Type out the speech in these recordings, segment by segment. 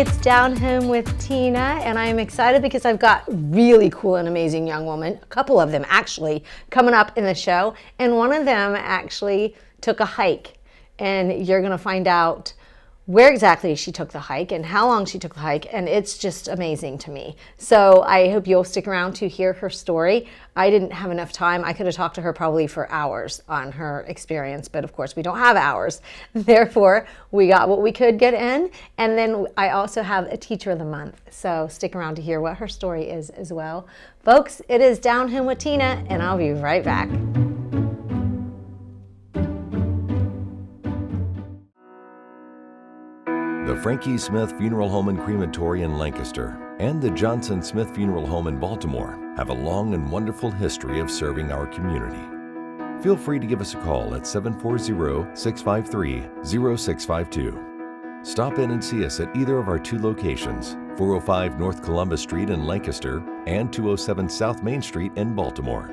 it's Down Home with Tina, and I'm excited because I've got really cool and amazing young women, a couple of them actually, coming up in the show, and one of them actually took a hike, and you're going to find out where exactly she took the hike and how long she took the hike, and it's just amazing to me. So I hope you'll stick around to hear her story. I didn't have enough time. I could have talked to her probably for hours on her experience, but of course we don't have hours. Therefore, we got what we could get in, and then I also have a Teacher of the Month. So stick around to hear what her story is as well. Folks, it is Down Home with Tina, and I'll be right back. The Frankie Smith Funeral Home and Crematory in Lancaster and the Johnson Smith Funeral Home in Baltimore have a long and wonderful history of serving our community. Feel free to give us a call at 740-653-0652. Stop in and see us at either of our two locations, 405 North Columbus Street in Lancaster and 207 South Main Street in Baltimore.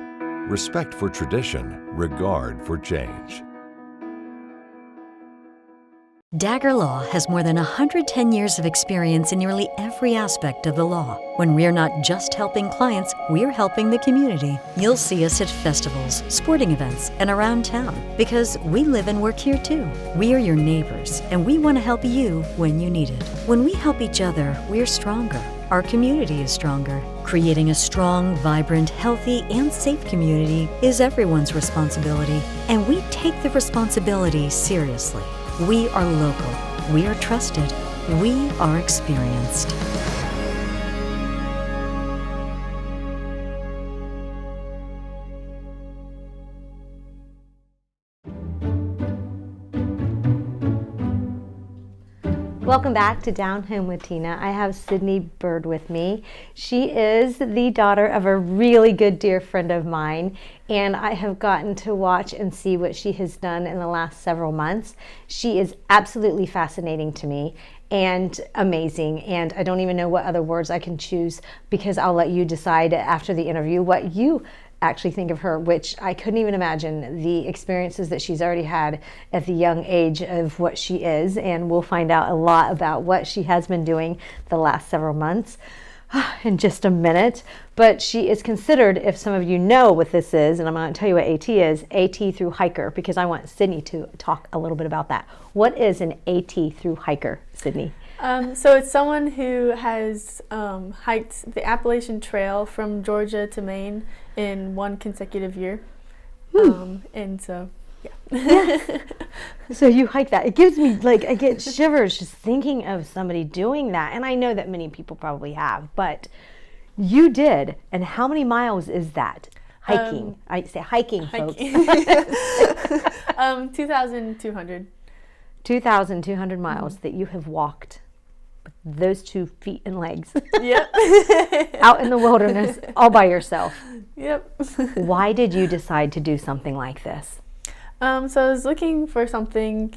Respect for tradition, regard for change. Dagger Law has more than 110 years of experience in nearly every aspect of the law. When we're not just helping clients, we're helping the community. You'll see us at festivals, sporting events, and around town because we live and work here too. We are your neighbors, and we want to help you when you need it. When we help each other, we're stronger. Our community is stronger. Creating a strong, vibrant, healthy, and safe community is everyone's responsibility, and we take the responsibility seriously. We are local, we are trusted, we are experienced. Welcome back to Down Home with Tina. I have Sydney Bird with me. She is the daughter of a really good dear friend of mine, and I have gotten to watch and see what she has done in the last several months. She is absolutely fascinating to me and amazing, and I don't even know what other words I can choose because I'll let you decide after the interview what you actually think of her, which I couldn't even imagine the experiences that she's already had at the young age of what she is, and we'll find out a lot about what she has been doing the last several months in just a minute. But she is considered, if some of you know what this is, and I'm going to tell you what AT is, AT through hiker, because I want Sydney to talk a little bit about that. What is an AT through hiker, Sydney? So it's someone who has hiked the Appalacian Trail from Georgia to Maine in one consecutive year. And so, yeah. So you hike that. It gives me, like, I get shivers just thinking of somebody doing that. And I know that many people probably have, but you did. And how many miles is that? Hiking. I say hiking, folks. 2,200. 2,200 miles that you have walked. Those 2 feet and legs. Yep. Out in the wilderness all by yourself. Yep. Why did you decide to do something like this? So I was looking for something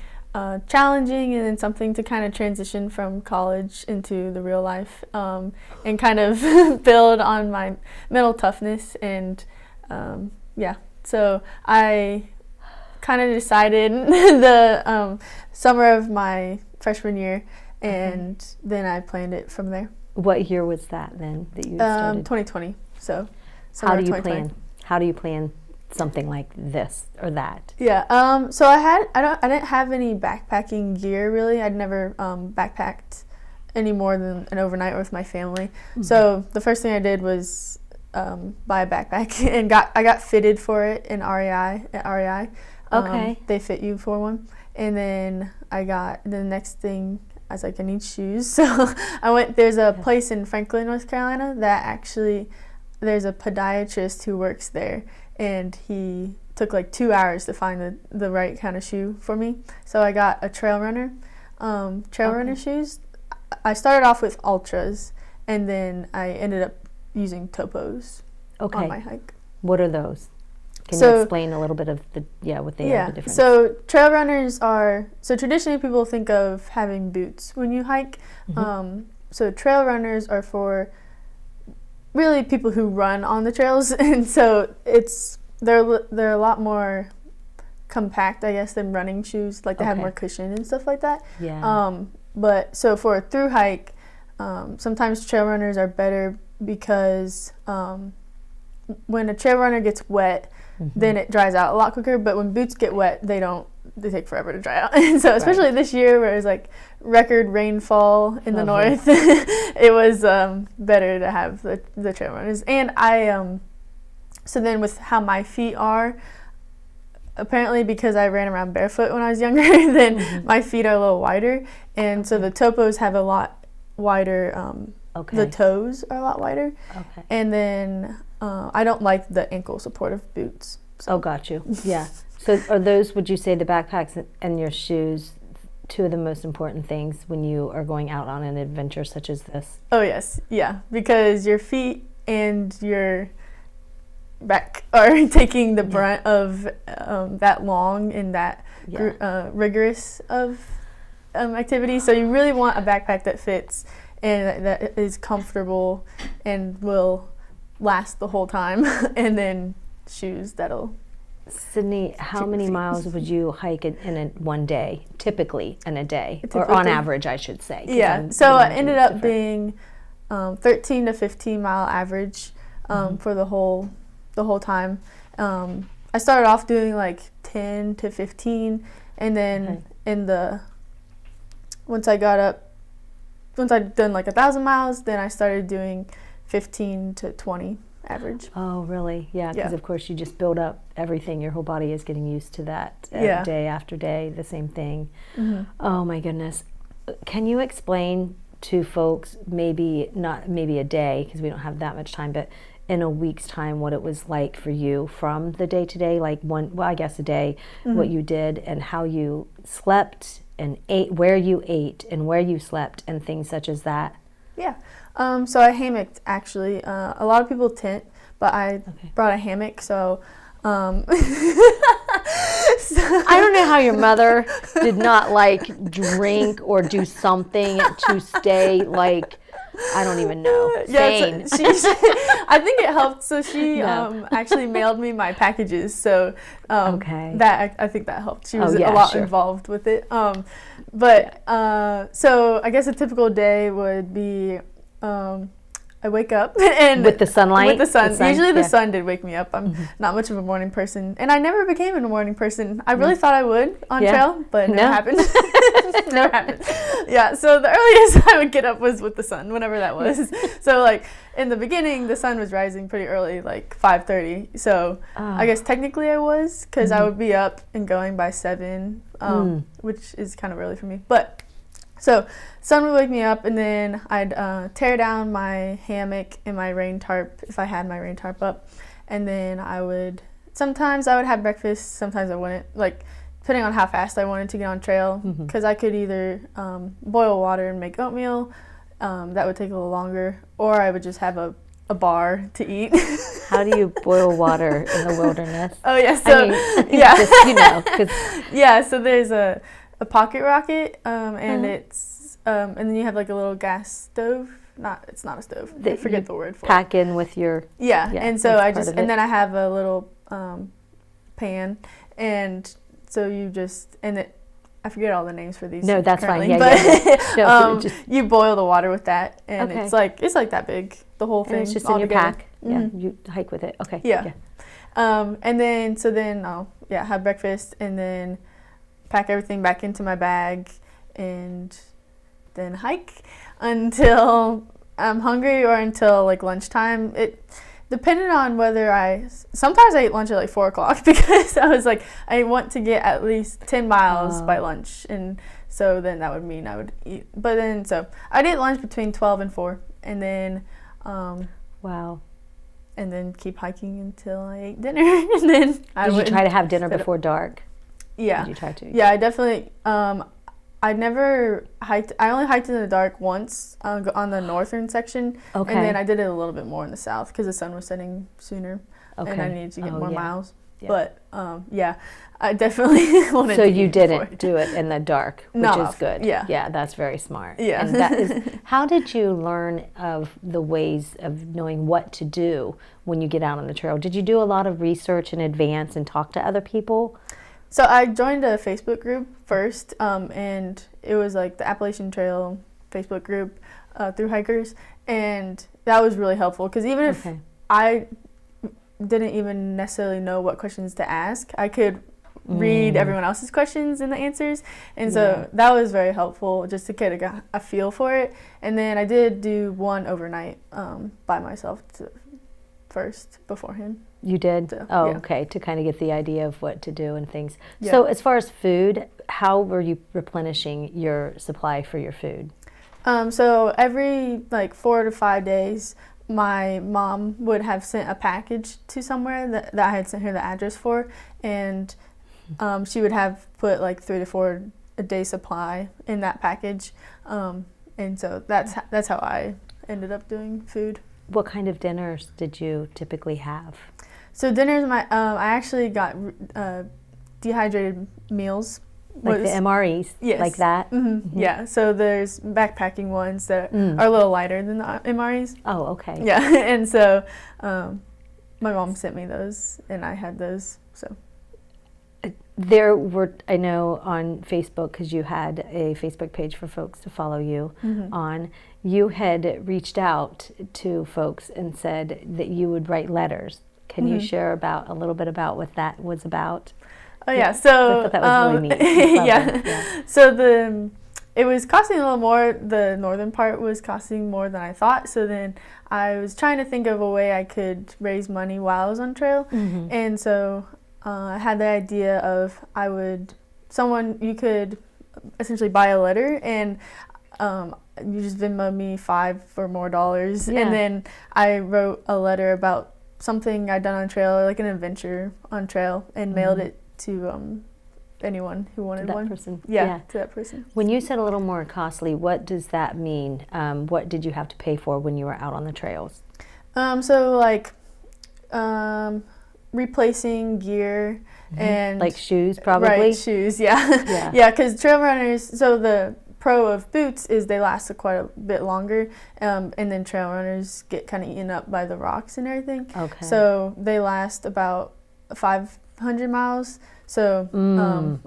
challenging and then something to kind of transition from college into the real life and kind of build on my mental toughness. And yeah, so I kind of decided the summer of my freshman year, and then I planned it from there. What year was that then that you started? 2020. So how do you plan? How do you plan something like this or that? Yeah. So I didn't have any backpacking gear really. I'd never backpacked any more than an overnight with my family. Mm-hmm. So the first thing I did was buy a backpack and I got fitted for it in REI at REI. Okay. They fit you for one. And then the next thing, I was like, I need shoes. So there's a place in Franklin, North Carolina that actually, there's a podiatrist who works there, and he took like 2 hours to find the right kind of shoe for me. So I got a trail runner shoes. I started off with Ultras, and then I ended up using Topos on my hike. What are those? Can you explain a little bit of what they are, the difference? So trail runners traditionally people think of having boots when you hike. Mm-hmm. So trail runners are for really people who run on the trails, and so they're a lot more compact, I guess, than running shoes. Like they have more cushion and stuff like that. Yeah. But so for a through hike, sometimes trail runners are better because when a trail runner gets wet, then it dries out a lot quicker. But when boots get wet, they take forever to dry out. And so especially this year where it was like record rainfall in the north, it was better to have the trail runners. And so then with how my feet are, apparently because I ran around barefoot when I was younger, then my feet are a little wider. And so the topos have a lot wider, the toes are a lot wider. And then I don't like the ankle supportive boots. So. Oh, got you. Yeah. So are those, would you say, the backpacks and your shoes, two of the most important things when you are going out on an adventure such as this? Oh, yes. Yeah. Because your feet and your back are taking the brunt of that long and that rigorous of activity. So you really want a backpack that fits and that is comfortable and will last the whole time. And then shoes that'll... Sydney, how many miles would you hike in one day, typically in a day? Or on average, I should say. Yeah, so it ended up being 13 to 15 mile average for the whole time. I started off doing like 10 to 15, and then once I'd done like 1,000 miles, then I started doing 15 to 20 average. Oh, really? Yeah, because of course you just build up everything. Your whole body is getting used to that day after day, the same thing. Oh my goodness. Can you explain to folks, maybe a day, because we don't have that much time, but in a week's time, what it was like for you from the day to day, like a day, what you did and how you slept and ate, where you ate and where you slept and things such as that? Yeah. So I hammocked, actually. A lot of people tent, but I brought a hammock, so... I don't know how your mother did not, like, drink or do something to stay, like, I don't even know, sane. So I think it helped. So she actually mailed me my packages, so that I think that helped. She was a lot involved with it. So I guess a typical day would be... I wake up and with the sunlight. With the sun. Usually the sun did wake me up. I'm not much of a morning person, and I never became a morning person. I really thought I would on trail, but it never happened. Never happened. Yeah. So the earliest I would get up was with the sun, whenever that was. So like in the beginning, the sun was rising pretty early, like 5:30. So I guess technically I was, because I would be up and going by 7, which is kind of early for me, but. So sun would wake me up, and then I'd tear down my hammock and my rain tarp if I had my rain tarp up, and then sometimes I would have breakfast, sometimes I wouldn't, like depending on how fast I wanted to get on trail, because I could either boil water and make oatmeal, that would take a little longer, or I would just have a bar to eat. How do you boil water in the wilderness? Oh yeah, so just, so there's a pocket rocket, and it's and then you have like a little gas stove. It's not a stove. I forget the word for it. Pack in with your and so and then I have a little pan, and so I forget all the names for these. No, that's currently, fine. You boil the water with that, and it's like that big, the whole thing. And it's just in your pack. Yeah, you hike with it. Okay. Yeah. And then I'll have breakfast, and then pack everything back into my bag, and then hike until I'm hungry or until like lunchtime. It depended on whether sometimes I ate lunch at like 4 o'clock because I was like, I want to get at least 10 miles by lunch, and so then that would mean I would eat. But then, so I'd eat lunch between 12 and 4, and then and then keep hiking until I ate dinner. And then Did you try to have dinner before dark? Yeah. Did you try to? Yeah, I definitely. I never hiked. I only hiked in the dark once on the northern section, and then I did it a little bit more in the south because the sun was setting sooner, and I needed to get more miles. Yeah. But I definitely wanted. So you didn't do it in the dark, which is good. Yeah, yeah, that's very smart. Yeah. And that is. How did you learn of the ways of knowing what to do when you get out on the trail? Did you do a lot of research in advance and talk to other people? So I joined a Facebook group first, and it was like the Appalacian Trail Facebook group. through hikers, and that was really helpful because even if I didn't even necessarily know what questions to ask, I could read everyone else's questions and the answers, and so that was very helpful just to get a feel for it. And then I did do one overnight by myself first beforehand. You did? So, okay, to kind of get the idea of what to do and things. So as far as food, how were you replenishing your supply for your food? So every 4 to 5 days, my mom would have sent a package to somewhere that I had sent her the address for, and she would have put 3 to 4 a day supply in that package, and so that's how I ended up doing food. What kind of dinners did you typically have? So dinners, I actually got dehydrated meals. Like the MREs, yes. Like that? Mm-hmm. Yeah, so there's backpacking ones that are a little lighter than the MREs. Oh, okay. Yeah, and so my mom sent me those, and I had those, so. There were, I know on Facebook, because you had a Facebook page for folks to follow you on, you had reached out to folks and said that you would write letters. Can you share a little bit about what that was about? Oh yeah, so I thought that was really neat. yeah. So it was costing a little more. The northern part was costing more than I thought. So then I was trying to think of a way I could raise money while I was on trail, and so I had the idea of you could essentially buy a letter, and you just Venmo me $5 or more, and then I wrote a letter about something I'd done on trail, or like an adventure on trail, and mailed it to anyone who wanted one. Person. Yeah, to that person. When you said a little more costly, what does that mean? What did you have to pay for when you were out on the trails? Replacing gear and like shoes, probably. Right, shoes. Yeah, yeah. Because trail runners. So the pro of boots is they last quite a bit longer, and then trail runners get kind of eaten up by the rocks and everything. Okay. So they last about 500 miles. So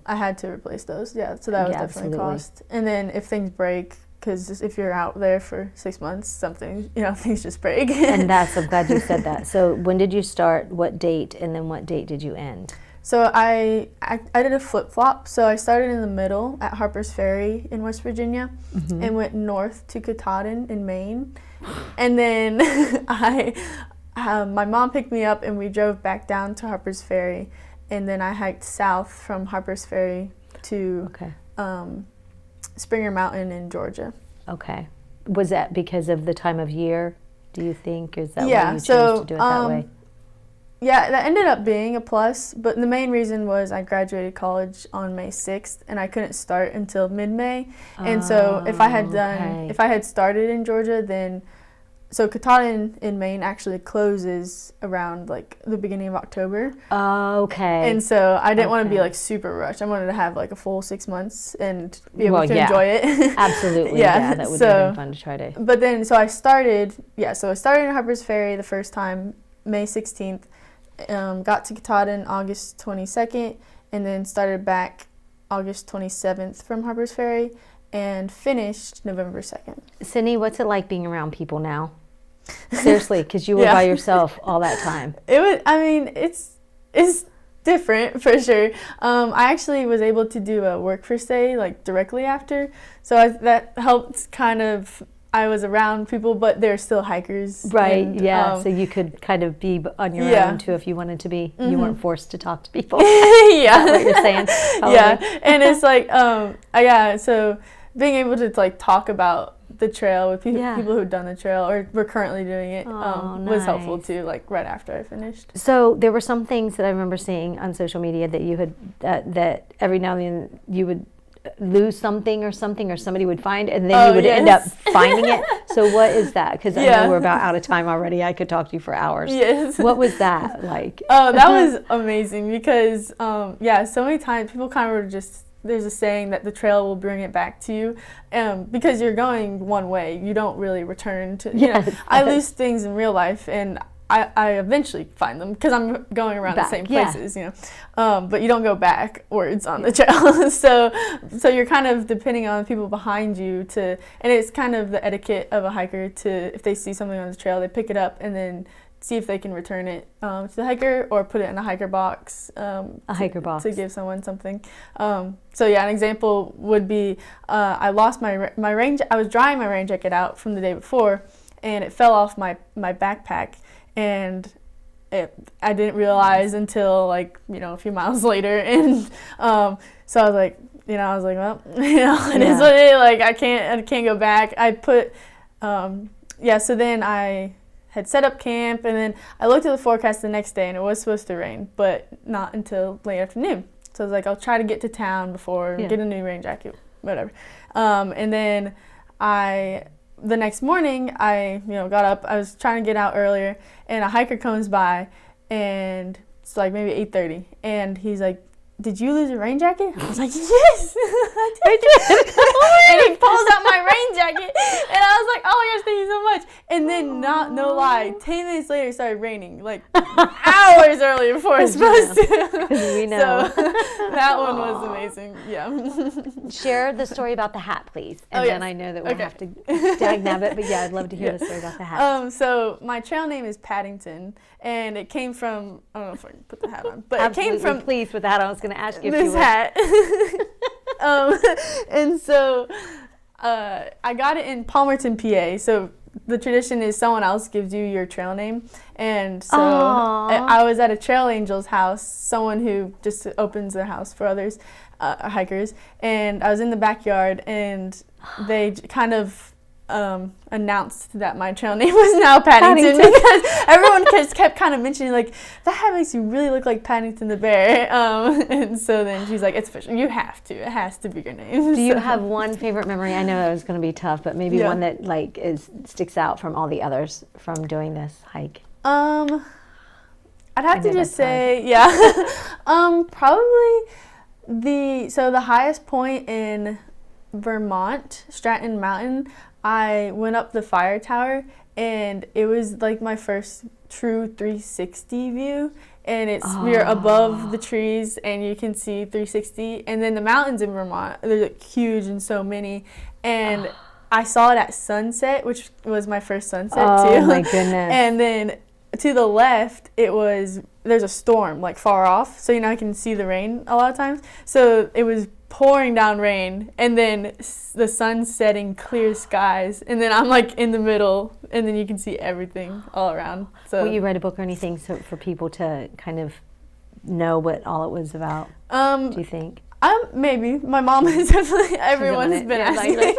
I had to replace those. Yeah. So that was definitely a cost. And then if things break, because if you're out there for 6 months, things just break. And I'm glad you said that. So when did you start? What date? And then what date did you end? So I did a flip-flop. So I started in the middle at Harper's Ferry in West Virginia and went north to Katahdin in Maine. And then my mom picked me up and we drove back down to Harper's Ferry. And then I hiked south from Harper's Ferry to Springer Mountain in Georgia. Okay. Was that because of the time of year, do you think? Is that why you chose to do it that way? Yeah, that ended up being a plus, but the main reason was I graduated college on May 6th, and I couldn't start until mid-May. And so if I had started in Georgia, then, so Katahdin in Maine actually closes around the beginning of October. Okay. And so I didn't want to be super rushed. I wanted to have a full 6 months and be able to enjoy it. Absolutely. Yeah, that would have been fun to try to. But then, so I started in Harper's Ferry the first time, May 16th. Got to Katahdin August 22nd, and then started back August 27th from Harper's Ferry, and finished November 2nd. Sydney, what's it like being around people now? Seriously, because you were by yourself all that time. It's different for sure. I actually was able to do a work first day directly after, so that helped kind of. I was around people, but they're still hikers. Right, and, so you could kind of be on your own, too, if you wanted to be. You weren't forced to talk to people. Yeah. Is that what you're saying? Probably. Yeah, and it's so being able to, talk about the trail with people who've done the trail or were currently doing it was helpful, too, right after I finished. So there were some things that I remember seeing on social media that you had, that every now and then you would lose something or somebody would find, and then you would end up finding it. So what is that? Because I know we're about out of time already. I could talk to you for hours. Yes. What was that like? Oh, that was amazing because so many times people kind of were just, there's a saying that the trail will bring it back to you, because you're going one way. You don't really return to, I lose things in real life, and I eventually find them because I'm going around the same places, you know. But you don't go backwards on the trail. So you're kind of depending on the people behind you and it's kind of the etiquette of a hiker to, if they see something on the trail, they pick it up and then see if they can return it to the hiker or put it in a hiker box. To give someone something. So yeah, an example would be I lost my rain. I was drying my rain jacket out from the day before, and it fell off my backpack, and I didn't realize until like, you know, a few miles later, and so I was like, well, you know, it is what it is. Like I can't go back. I put so then I had set up camp, and then I looked at the forecast the next day, and it was supposed to rain, but not until late afternoon. So I was like, I'll try to get to town before, get a new rain jacket, whatever. And then the next morning, I got up. I was trying to get out earlier, and a hiker comes by, and it's like maybe 8:30, and he's like, "Did you lose your rain jacket?" I was like, "Yes, I did." And he pulls out my rain jacket, and I was like, "Oh my gosh, thank you so much." And then, no lie, 10 minutes later, it started raining, like hours earlier before it's supposed to. We know. So that one was amazing. Yeah. Share the story about the hat, please, and then I know that we'll have to dag-nab it. But yeah, I'd love to hear the story about the hat. So my trail name is Paddington, and it came from, I don't know if I can put the hat on, but Absolutely, it came from pleased with that. I was going to ask you this hat. And so I got it in Palmerton, PA. So the tradition is someone else gives you your trail name. And so I was at a Trail Angel's house, someone who just opens their house for others, hikers. And I was in the backyard, and they kind of announced that my trail name was now Paddington. Because everyone just kept kind of mentioning, like, that hat makes you really look like Paddington the bear. And so then she's like, it's official. You have to. It has to be your name. Do you have one favorite memory? I know that was going to be tough, but maybe one that like sticks out from all the others from doing this hike. I'd have to just say, probably the highest point in Vermont, Stratton Mountain. I went up the fire tower, and it was like my first true 360 view, and we're above the trees, and you can see 360. And then the mountains in Vermont, they're like huge and so many, and I saw it at sunset, which was my first sunset too. Oh my goodness. And then to the left, there's a storm like far off, so I can see the rain a lot of times. So it was pouring down rain, and then the sun setting, clear skies, and then I'm like in the middle, and then you can see everything all around. So will you write a book or anything for people to kind of know what all it was about? Do you think? Maybe. My mom is definitely, everyone has been asking me.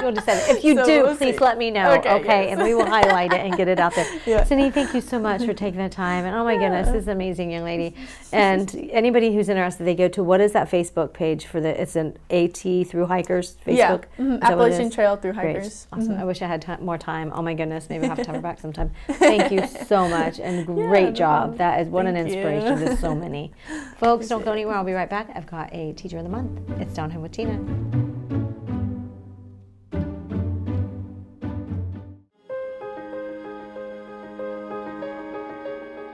You'll decide. If you do, please let me know, okay? Yes. And we will highlight it and get it out there. Cindy, thank you so much for taking the time. And oh my goodness, this is an amazing young lady. And anybody who's interested, they go to, what is that Facebook page for it's an AT Through Hikers Facebook? Yeah, Appalacian Trail Through Hikers. Great. Awesome. I wish I had more time. Oh my goodness, maybe I'll have to have her back sometime. Thank you so much, and great job. That is an inspiration to so many. Folks, don't go anywhere. I'll be right back. I've got a Teacher of the Month. It's Down Home with Tina.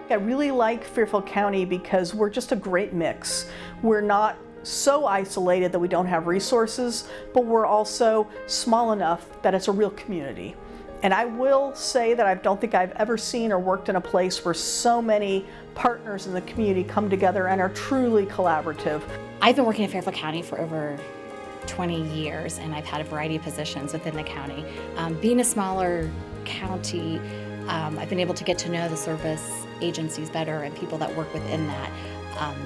I really like Fairfield County because we're just a great mix. We're not so isolated that we don't have resources, but we're also small enough that it's a real community. And I will say that I don't think I've ever seen or worked in a place where so many partners in the community come together and are truly collaborative. I've been working in Fairfield County for over 20 years, and I've had a variety of positions within the county. Being a smaller county, I've been able to get to know the service agencies better and people that work within that.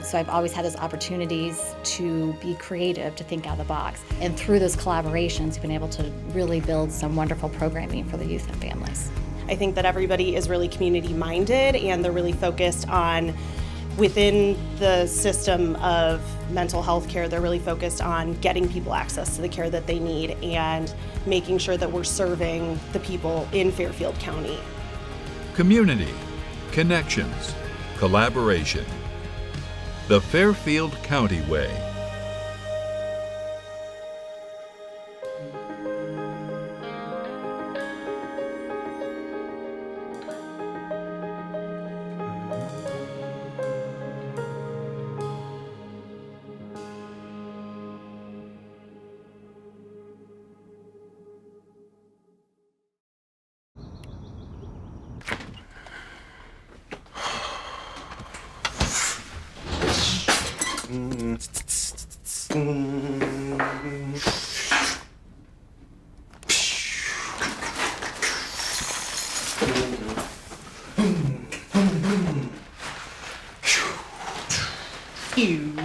So I've always had those opportunities to be creative, to think out of the box. And through those collaborations, you've been able to really build some wonderful programming for the youth and families. I think that everybody is really community-minded, and they're really focused on, within the system of mental health care, they're really focused on getting people access to the care that they need and making sure that we're serving the people in Fairfield County. Community, connections, collaboration. The Fairfield County Way. Downhill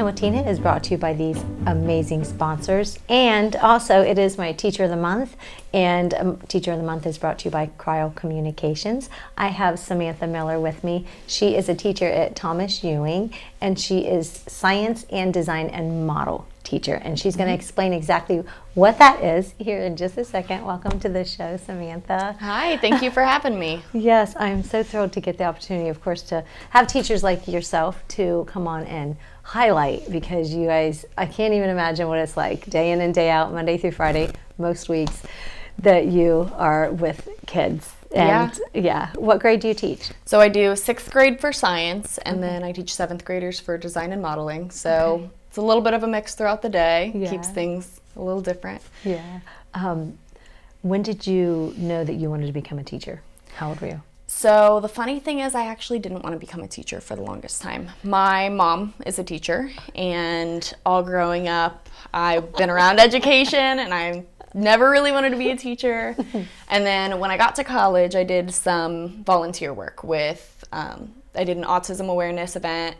with Tina is brought to you by these amazing sponsors, and also it is my Teacher of the Month, and Teacher of the Month is brought to you by Cryo Communications. I have Samantha Miller with me. She is a teacher at Thomas Ewing, and she is science and design and model teacher, and she's going to explain exactly what that is here in just a second. Welcome to the show, Samantha. Hi, thank you for having me. Yes, I'm so thrilled to get the opportunity, of course, to have teachers like yourself to come on and highlight, because you guys, I can't even imagine what it's like day in and day out, Monday through Friday, most weeks, that you are with kids. And yeah, what grade do you teach? So I do 6th grade for science, and then I teach 7th graders for design and modeling. So it's a little bit of a mix throughout the day. Keeps things a little different. Yeah. When did you know that you wanted to become a teacher? How old were you? So the funny thing is, I actually didn't want to become a teacher for the longest time. My mom is a teacher, and all growing up, I've been around education, and I never really wanted to be a teacher. And then when I got to college, I did some volunteer work with, I did an autism awareness event,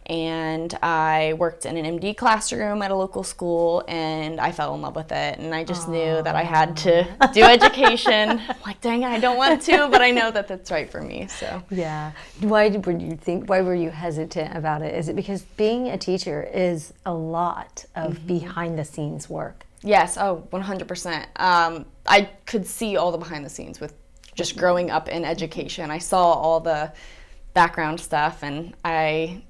and I worked in an MD classroom at a local school, and I fell in love with it, and I just knew that I had to do education. I'm like, dang it, I don't want to, but I know that that's right for me, so. Yeah. Why were you hesitant about it? Is it because being a teacher is a lot of behind the scenes work? Yes, 100%. I could see all the behind the scenes with just growing up in education. I saw all the background stuff, and I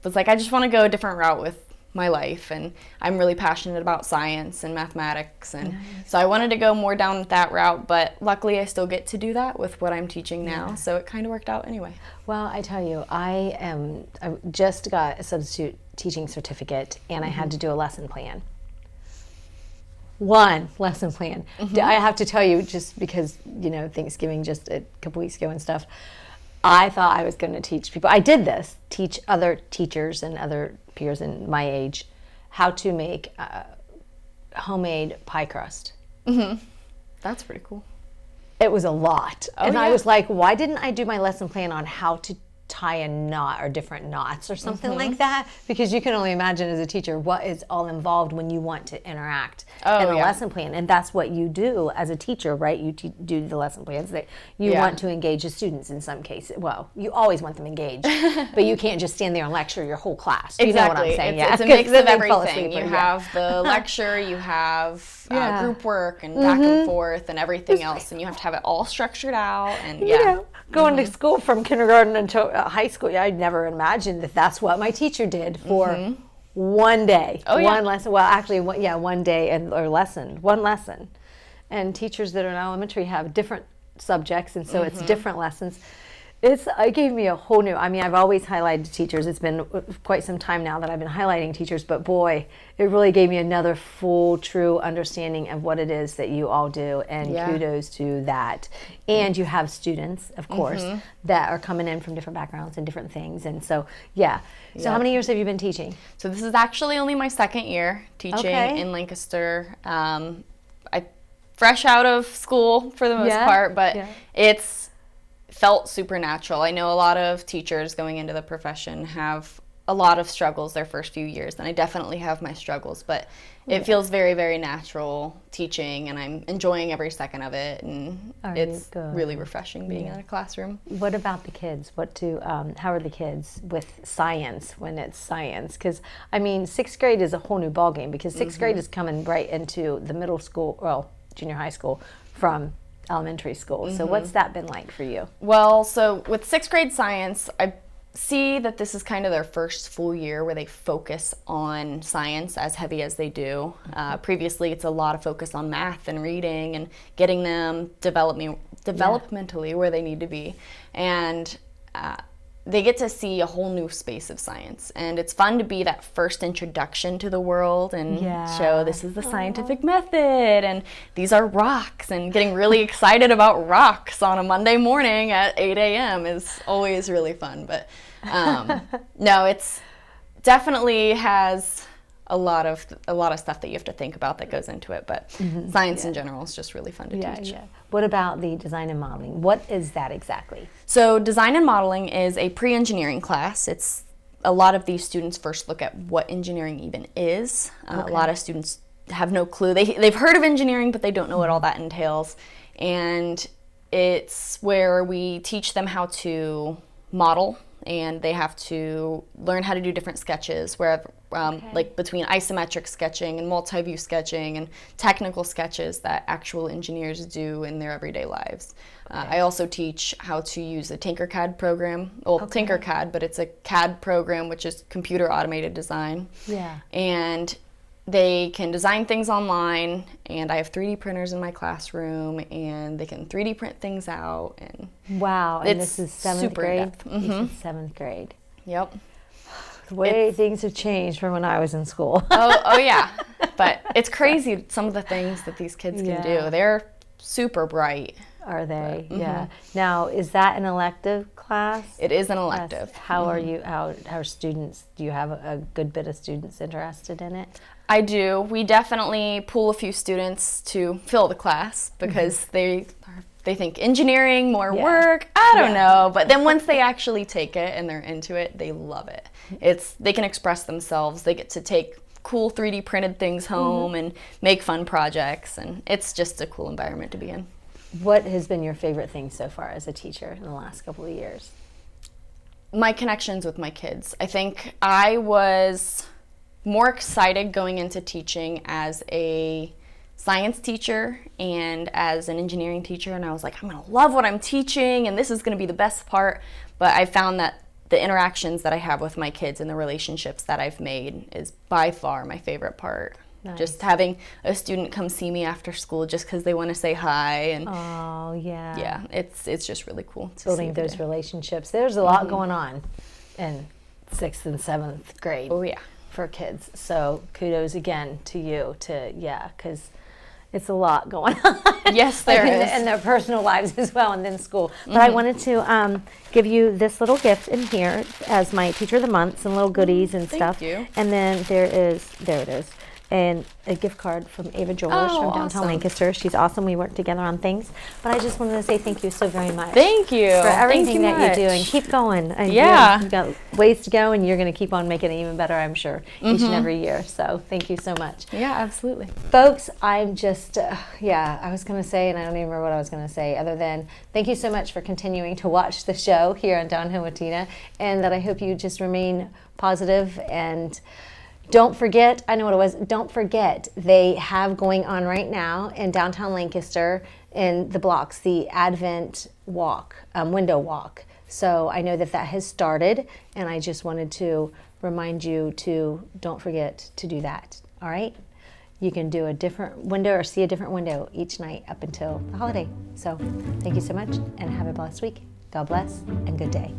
was like, I just want to go a different route with my life, and I'm really passionate about science and mathematics, and so I wanted to go more down that route, but luckily I still get to do that with what I'm teaching now, so it kind of worked out anyway. Well, I tell you, I just got a substitute teaching certificate, and I had to do a lesson plan. One lesson plan. I have to tell you, just because, you know, Thanksgiving just a couple weeks ago and stuff, I thought I was going to teach people. I did this, teach other teachers and other peers in my age how to make homemade pie crust. That's pretty cool. It was a lot. I was like, why didn't I do my lesson plan on how to tie a knot or different knots or something like that? Because you can only imagine as a teacher what is all involved when you want to interact in a lesson plan. And that's what you do as a teacher, right? You do the lesson plans that you want to engage the students in some cases. Well, you always want them engaged, but you can't just stand there and lecture your whole class. You know what I'm saying? It's a mix of everything. You have the lecture, you have group work and back and forth and everything else, and you have to have it all structured out. And you know, going to school from kindergarten until high school, I'd never imagined that that's what my teacher did for one day, one lesson. Well, actually, one day or lesson, one lesson. And teachers that are in elementary have different subjects, and so it's different lessons. It gave me a whole new, I've always highlighted teachers. It's been quite some time now that I've been highlighting teachers, but boy, it really gave me another full, true understanding of what it is that you all do, and kudos to that. And you have students, of course, that are coming in from different backgrounds and different things, and so, So how many years have you been teaching? So this is actually only my 2nd year teaching in Lancaster. I fresh out of school for the most part, but it's felt supernatural. I know a lot of teachers going into the profession have a lot of struggles their first few years, and I definitely have my struggles, but it feels very, very natural teaching, and I'm enjoying every second of it, and it's really refreshing being in a classroom. What about the kids? How are the kids with science when it's science? Because, 6th grade is a whole new ballgame, because 6th grade is coming right into the middle school, junior high school from elementary school. So what's that been like for you? Well, so with 6th grade science, I see that this is kind of their first full year where they focus on science as heavy as they do. Previously, it's a lot of focus on math and reading and getting them developmentally where they need to be. And they get to see a whole new space of science, and it's fun to be that first introduction to the world and show this is the scientific method, and these are rocks, and getting really excited about rocks on a Monday morning at 8 a.m. is always really fun. But no, it's definitely has a lot of stuff that you have to think about that goes into it, but science in general is just really fun to teach. Yeah. What about the design and modeling? What is that exactly? So design and modeling is a pre-engineering class. It's a lot of these students first look at what engineering even is. A lot of students have no clue. They've heard of engineering, but they don't know what all that entails. And it's where we teach them how to model, and they have to learn how to do different sketches, where like between isometric sketching and multi-view sketching and technical sketches that actual engineers do in their everyday lives. I also teach how to use a Tinkercad program, Tinkercad, but it's a CAD program, which is computer automated design. Yeah. And they can design things online, and I have 3D printers in my classroom, and they can 3D print things out. And wow, and this is 7th grade? Mm-hmm. This is 7th grade. Yep. The way things have changed from when I was in school. oh yeah, but it's crazy some of the things that these kids can do. They're super bright. Are they? But, yeah. Now, is that an elective class? It is an elective. Yes. How are you? How are students? Do you have a good bit of students interested in it? I do. We definitely pull a few students to fill the class because they think engineering, more work. I don't know, but then once they actually take it and they're into it, they love it. They can express themselves. They get to take cool 3D printed things home and make fun projects, and it's just a cool environment to be in. What has been your favorite thing so far as a teacher in the last couple of years? My connections with my kids. I think I was more excited going into teaching as a science teacher and as an engineering teacher, and I was like, I'm going to love what I'm teaching and this is going to be the best part. But I found that the interactions that I have with my kids and the relationships that I've made is by far my favorite part. Nice. Just having a student come see me after school just because they want to say hi, and it's just really cool to building those relationships. There's a lot going on in 6th and 7th grade. Oh yeah, for kids. So kudos again to you because it's a lot going on. Yes, there is. In their personal lives as well, and then school. But I wanted to give you this little gift in here as my Teacher of the Month, some little goodies and stuff. Thank you. And then there it is. And a gift card from Ava George from downtown Lancaster. She's awesome. We work together on things. But I just wanted to say thank you so very much. Thank you. For everything that you're doing. Keep going. And you've got ways to go, and you're going to keep on making it even better, I'm sure, each and every year. So thank you so much. Yeah, absolutely. Folks, I'm just, I was going to say, and I don't even remember what I was going to say, other than thank you so much for continuing to watch the show here on Down Home with Tina, and that I hope you just remain positive. And don't forget, I know what it was, don't forget, they have going on right now in downtown Lancaster in the blocks, the Advent Walk, window walk. So I know that has started, and I just wanted to remind you to don't forget to do that, all right? You can do a different window or see a different window each night up until the holiday. So thank you so much, and have a blessed week. God bless, and good day.